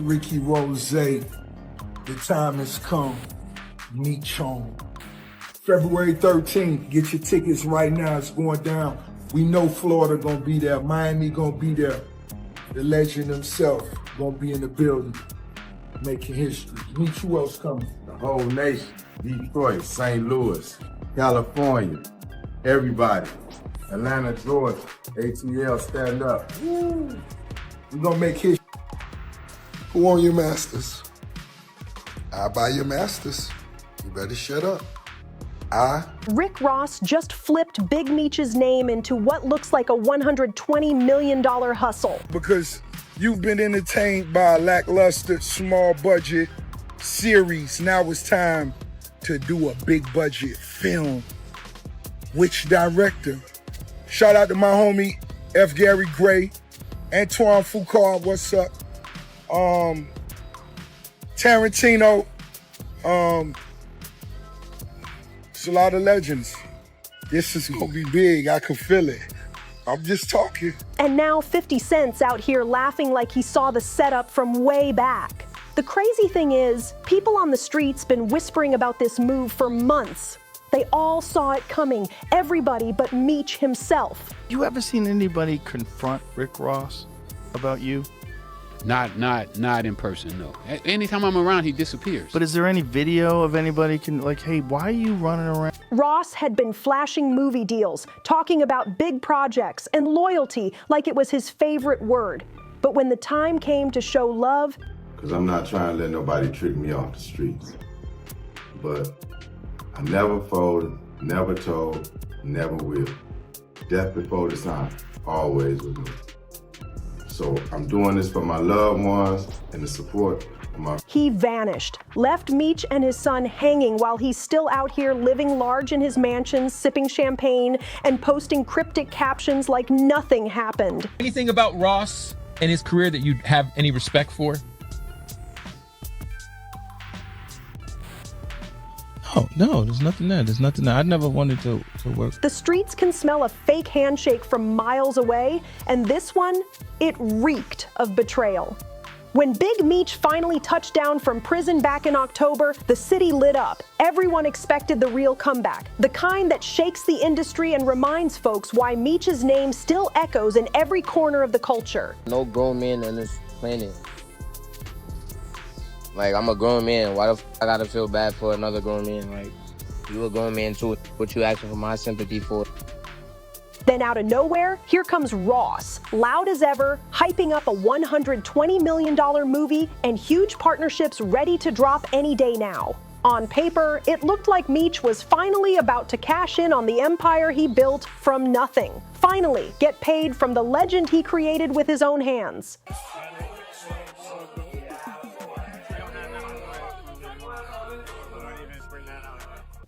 Ricky Rose, the time has come. Meech on. February 13th, get your tickets right now. It's going down. We know Florida gonna be there. Miami gonna be there. The legend himself gonna be in the building, making history. Meech, who else coming? The whole nation. Detroit, St. Louis, California, everybody. Atlanta, Georgia, ATL, stand up. Woo. We gonna make history. Who on your masters? I buy your masters. You better shut up. Rick Ross just flipped Big Meech's name into what looks like a $120 million hustle. Because you've been entertained by a lackluster, small budget series. Now it's time to do a big budget film. Which director? Shout out to my homie F. Gary Gray, Antoine Foucault, what's up? Tarantino, it's a lot of legends. This is gonna be big, I can feel it. I'm just talking. And now 50 Cent's out here laughing like he saw the setup from way back. The crazy thing is, people on the streets been whispering about this move for months. They all saw it coming, everybody but Meech himself. You ever seen anybody confront Rick Ross about you? Not in person, no. Anytime I'm around, he disappears. But is there any video of anybody like, hey, why are you running around? Ross had been flashing movie deals, talking about big projects and loyalty like it was his favorite word. But when the time came to show love, Because I'm not trying to let nobody trick me off the streets. But I never folded, never told, never will. Death before the sign, always with me. So I'm doing this for my loved ones and the support of my... He vanished, left Meech and his son hanging while he's still out here living large in his mansion, sipping champagne, and posting cryptic captions like nothing happened. Anything about Ross and his career that you have any respect for? Oh, no, there's nothing there. There's nothing there. I never wanted to work. The streets can smell a fake handshake from miles away, and this one, it reeked of betrayal. When Big Meech finally touched down from prison back in October, the city lit up. Everyone expected the real comeback, the kind that shakes the industry and reminds folks why Meech's name still echoes in every corner of the culture. No grown man on this planet. Like, I'm a grown man. Why the f I gotta feel bad for another grown man? Like, you a grown man too. What you asking for my sympathy for? Then out of nowhere, here comes Ross, loud as ever, hyping up a $120 million movie and huge partnerships ready to drop any day now. On paper, it looked like Meech was finally about to cash in on the empire he built from nothing. Finally, get paid from the legend he created with his own hands.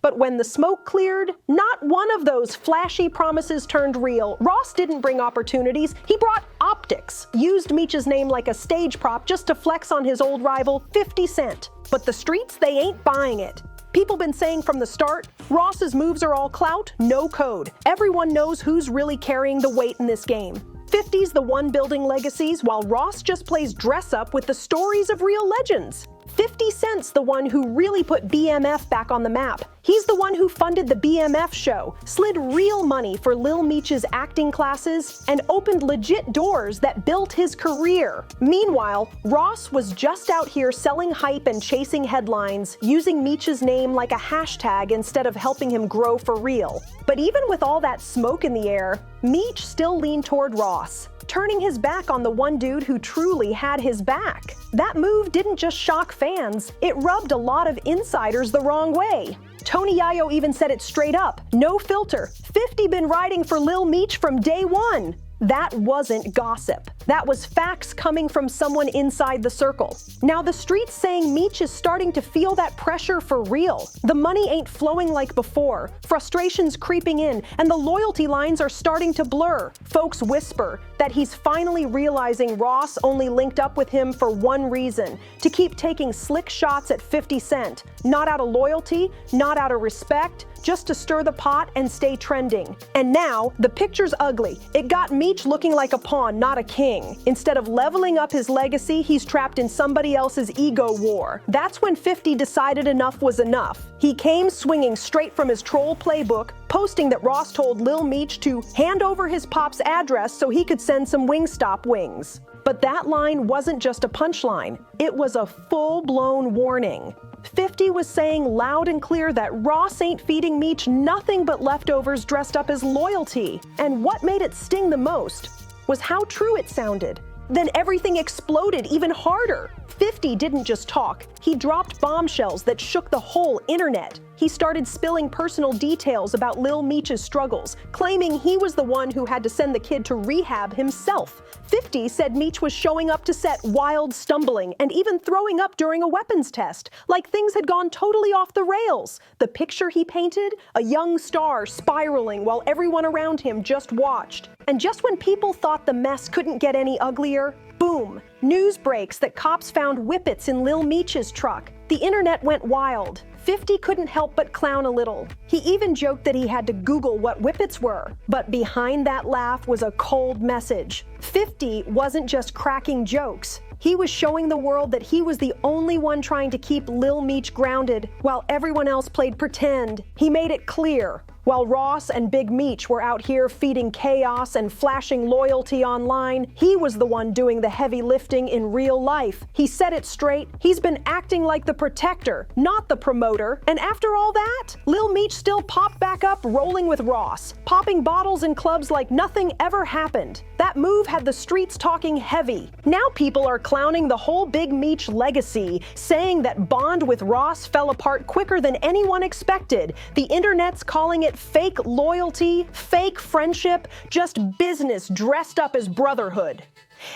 But when the smoke cleared, not one of those flashy promises turned real. Ross didn't bring opportunities, he brought optics. Used Meech's name like a stage prop just to flex on his old rival, 50 Cent. But the streets, they ain't buying it. People been saying from the start, Ross's moves are all clout, no code. Everyone knows who's really carrying the weight in this game. 50's the one building legacies, while Ross just plays dress up with the stories of real legends. 50 Cent's the one who really put BMF back on the map. He's the one who funded the BMF show, slid real money for Lil Meech's acting classes, and opened legit doors that built his career. Meanwhile, Ross was just out here selling hype and chasing headlines, using Meech's name like a hashtag instead of helping him grow for real. But even with all that smoke in the air, Meech still leaned toward Ross, turning his back on the one dude who truly had his back. That move didn't just shock fans, it rubbed a lot of insiders the wrong way. Tony Yayo even said it straight up, no filter. 50 been riding for Lil Meech from day one. That wasn't gossip. That was facts coming from someone inside the circle. Now the street's saying Meech is starting to feel that pressure for real. The money ain't flowing like before. Frustration's creeping in, and the loyalty lines are starting to blur. Folks whisper that he's finally realizing Ross only linked up with him for one reason, to keep taking slick shots at 50 Cent. Not out of loyalty, not out of respect, just to stir the pot and stay trending. And now, the picture's ugly. It got Meech looking like a pawn, not a king. king. Instead of leveling up his legacy, he's trapped in somebody else's ego war. That's when 50 decided enough was enough. He came swinging straight from his troll playbook, posting that Ross told Lil Meech to hand over his pop's address so he could send some Wingstop wings. But that line wasn't just a punchline. It was a full-blown warning. 50 was saying loud and clear that Ross ain't feeding Meech nothing but leftovers dressed up as loyalty. And what made it sting the most was how true it sounded. Then everything exploded even harder. 50 didn't just talk. He dropped bombshells that shook the whole internet. He started spilling personal details about Lil Meech's struggles, claiming he was the one who had to send the kid to rehab himself. 50 said Meech was showing up to set wild, stumbling, and even throwing up during a weapons test, like things had gone totally off the rails. The picture he painted? A young star spiraling while everyone around him just watched. And just when people thought the mess couldn't get any uglier, boom, news breaks that cops found whippets in Lil Meech's truck. The internet went wild. 50 couldn't help but clown a little. He even joked that he had to Google what whippets were. But behind that laugh was a cold message. 50 wasn't just cracking jokes. He was showing the world that he was the only one trying to keep Lil Meech grounded, while everyone else played pretend. He made it clear. While Ross and Big Meech were out here feeding chaos and flashing loyalty online, he was the one doing the heavy lifting in real life. He said it straight. He's been acting like the protector, not the promoter. And after all that, Lil Meech still popped back up rolling with Ross, popping bottles in clubs like nothing ever happened. That move had the streets talking heavy. Now people are clowning the whole Big Meech legacy, saying that bond with Ross fell apart quicker than anyone expected. The internet's calling it fake loyalty, fake friendship, just business dressed up as brotherhood.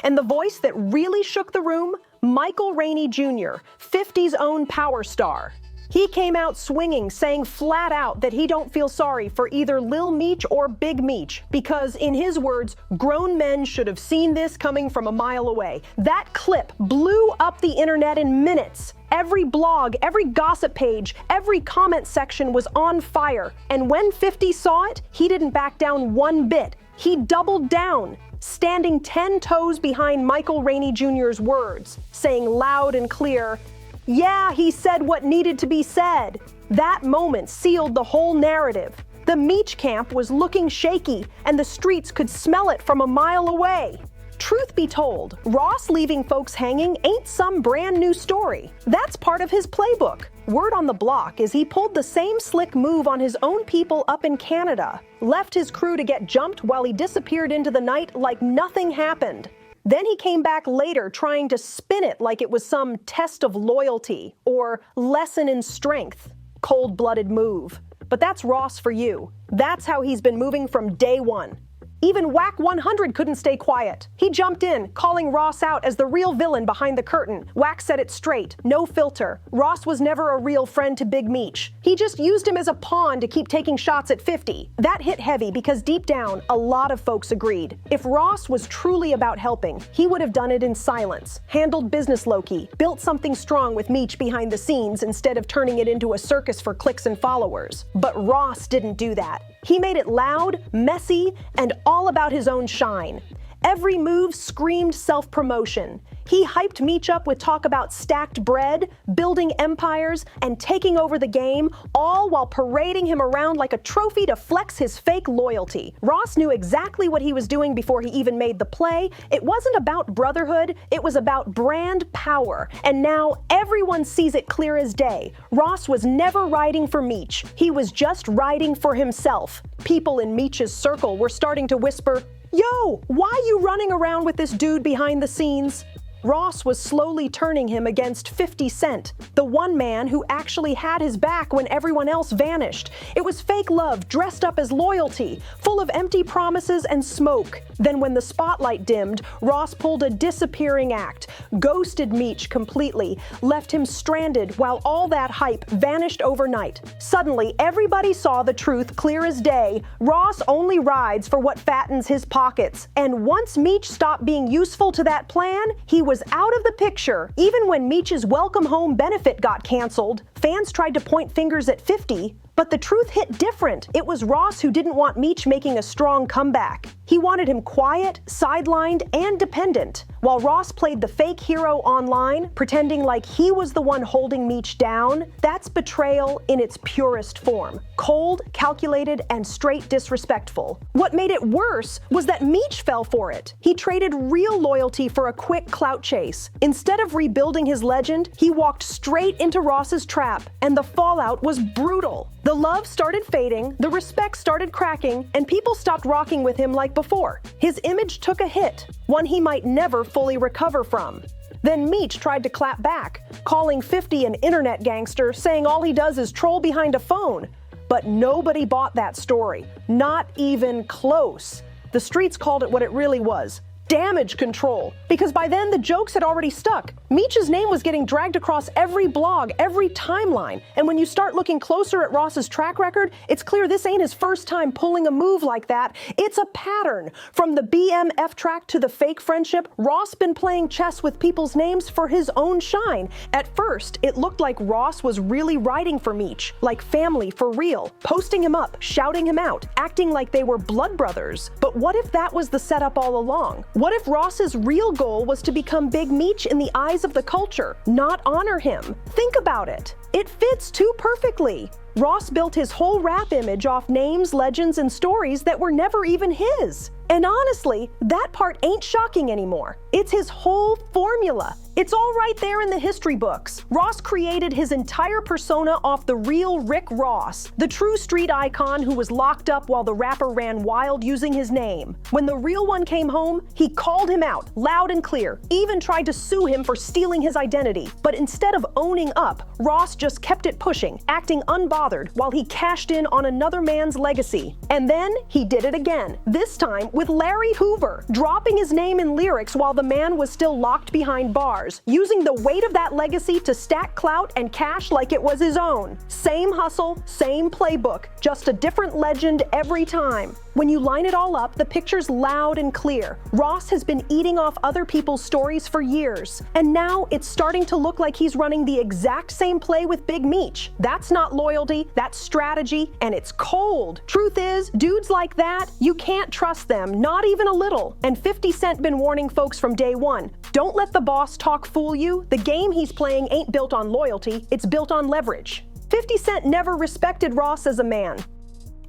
And the voice that really shook the room? Michael Rainey Jr., 50's own power star. He came out swinging, saying flat out that he don't feel sorry for either Lil Meech or Big Meech, because, in his words, grown men should have seen this coming from a mile away. That clip blew up the internet in minutes. Every blog, every gossip page, every comment section was on fire. And when 50 saw it, he didn't back down one bit. He doubled down, standing 10 toes behind Michael Rainey Jr.'s words, saying loud and clear, "Yeah, he said what needed to be said." That moment sealed the whole narrative. The Meech camp was looking shaky, and the streets could smell it from a mile away. Truth be told, Ross leaving folks hanging ain't some brand new story. That's part of his playbook. Word on the block is he pulled the same slick move on his own people up in Canada, left his crew to get jumped while he disappeared into the night like nothing happened. Then he came back later trying to spin it like it was some test of loyalty or lesson in strength. Cold-blooded move. But that's Ross for you. That's how he's been moving from day one. Even Whack 100 couldn't stay quiet. He jumped in, calling Ross out as the real villain behind the curtain. Whack said it straight, no filter. Ross was never a real friend to Big Meech. He just used him as a pawn to keep taking shots at 50. That hit heavy because deep down, a lot of folks agreed. If Ross was truly about helping, he would have done it in silence, handled business low-key, built something strong with Meech behind the scenes instead of turning it into a circus for clicks and followers. But Ross didn't do that. He made it loud, messy, and all about his own shine. Every move screamed self-promotion. He hyped Meech up with talk about stacked bread, building empires, and taking over the game, all while parading him around like a trophy to flex his fake loyalty. Ross knew exactly what he was doing before he even made the play. It wasn't about brotherhood, it was about brand power. And now everyone sees it clear as day. Ross was never riding for Meech. He was just riding for himself. People in Meech's circle were starting to whisper, "Yo, why you running around with this dude behind the scenes?" Ross was slowly turning him against 50 Cent, the one man who actually had his back when everyone else vanished. It was fake love dressed up as loyalty, full of empty promises and smoke. Then when the spotlight dimmed, Ross pulled a disappearing act, ghosted Meech completely, left him stranded while all that hype vanished overnight. Suddenly, everybody saw the truth clear as day. Ross only rides for what fattens his pockets. And once Meech stopped being useful to that plan, he was out of the picture. Even when Meech's welcome home benefit got canceled, fans tried to point fingers at 50, But the truth hit different. It was Ross who didn't want Meech making a strong comeback. He wanted him quiet, sidelined, and dependent. While Ross played the fake hero online, pretending like he was the one holding Meech down, that's betrayal in its purest form. Cold, calculated, and straight disrespectful. What made it worse was that Meech fell for it. He traded real loyalty for a quick clout chase. Instead of rebuilding his legend, he walked straight into Ross's trap, and the fallout was brutal. The love started fading, the respect started cracking, and people stopped rocking with him like before. His image took a hit, one he might never fully recover from. Then Meech tried to clap back, calling 50 an internet gangster, saying all he does is troll behind a phone. But nobody bought that story, not even close. The streets called it what it really was: damage control, because by then the jokes had already stuck. Meech's name was getting dragged across every blog, every timeline, and when you start looking closer at Ross's track record, it's clear this ain't his first time pulling a move like that. It's a pattern. From the BMF track to the fake friendship, Ross been playing chess with people's names for his own shine. At first, it looked like Ross was really riding for Meech, like family for real, posting him up, shouting him out, acting like they were blood brothers. But what if that was the setup all along? What if Ross's real goal was to become Big Meech in the eyes of the culture, not honor him? Think about it. It fits too perfectly. Ross built his whole rap image off names, legends, and stories that were never even his. And honestly, that part ain't shocking anymore. It's his whole formula. It's all right there in the history books. Ross created his entire persona off the real Rick Ross, the true street icon who was locked up while the rapper ran wild using his name. When the real one came home, he called him out loud and clear, even tried to sue him for stealing his identity. But instead of owning up, Ross just kept it pushing, acting unbothered while he cashed in on another man's legacy. And then he did it again, this time with Larry Hoover, dropping his name in lyrics while the man was still locked behind bars, using the weight of that legacy to stack clout and cash like it was his own. Same hustle, same playbook, just a different legend every time. When you line it all up, the picture's loud and clear. Ross has been eating off other people's stories for years, and now it's starting to look like he's running the exact same play with Big Meech. That's not loyalty, that's strategy, and it's cold. Truth is, dudes like that, you can't trust them, not even a little. And 50 Cent been warning folks from day one, don't let the boss talk fool you. The game he's playing ain't built on loyalty, it's built on leverage. 50 Cent never respected Ross as a man.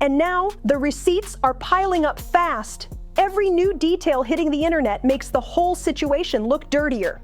And now, the receipts are piling up fast. Every new detail hitting the internet makes the whole situation look dirtier.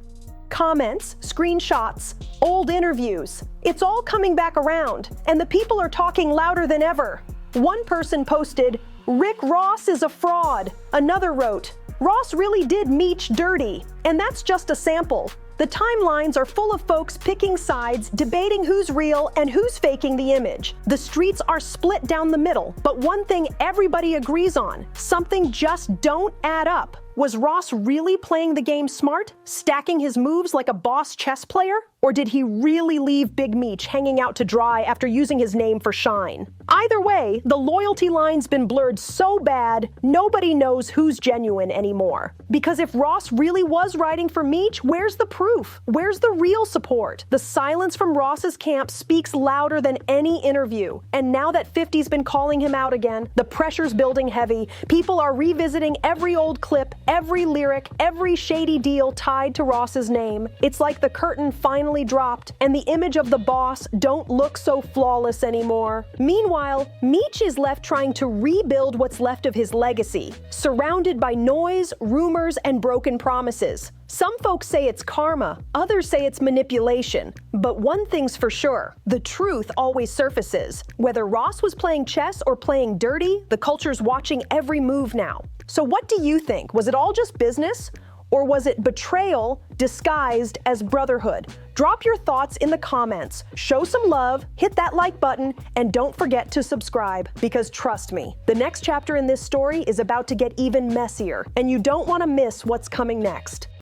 Comments, screenshots, old interviews. It's all coming back around, and the people are talking louder than ever. One person posted, "Rick Ross is a fraud." Another wrote, "Ross really did Meech dirty." And that's just a sample. The timelines are full of folks picking sides, debating who's real and who's faking the image. The streets are split down the middle, but one thing everybody agrees on, something just don't add up. Was Ross really playing the game smart, stacking his moves like a boss chess player? Or did he really leave Big Meech hanging out to dry after using his name for shine? Either way, the loyalty line's been blurred so bad, nobody knows who's genuine anymore. Because if Ross really was riding for Meech, where's the proof? Where's the real support? The silence from Ross's camp speaks louder than any interview. And now that 50's been calling him out again, the pressure's building heavy. People are revisiting every old clip, every lyric, every shady deal tied to Ross's name. It's like the curtain finally dropped, and the image of the boss don't look so flawless anymore. Meanwhile, Meech is left trying to rebuild what's left of his legacy, surrounded by noise, rumors, and broken promises. Some folks say it's karma, others say it's manipulation. But one thing's for sure, the truth always surfaces. Whether Ross was playing chess or playing dirty, the culture's watching every move now. So what do you think? Was it all just business? Or was it betrayal disguised as brotherhood? Drop your thoughts in the comments, show some love, hit that like button, and don't forget to subscribe, because trust me, the next chapter in this story is about to get even messier, and you don't want to miss what's coming next.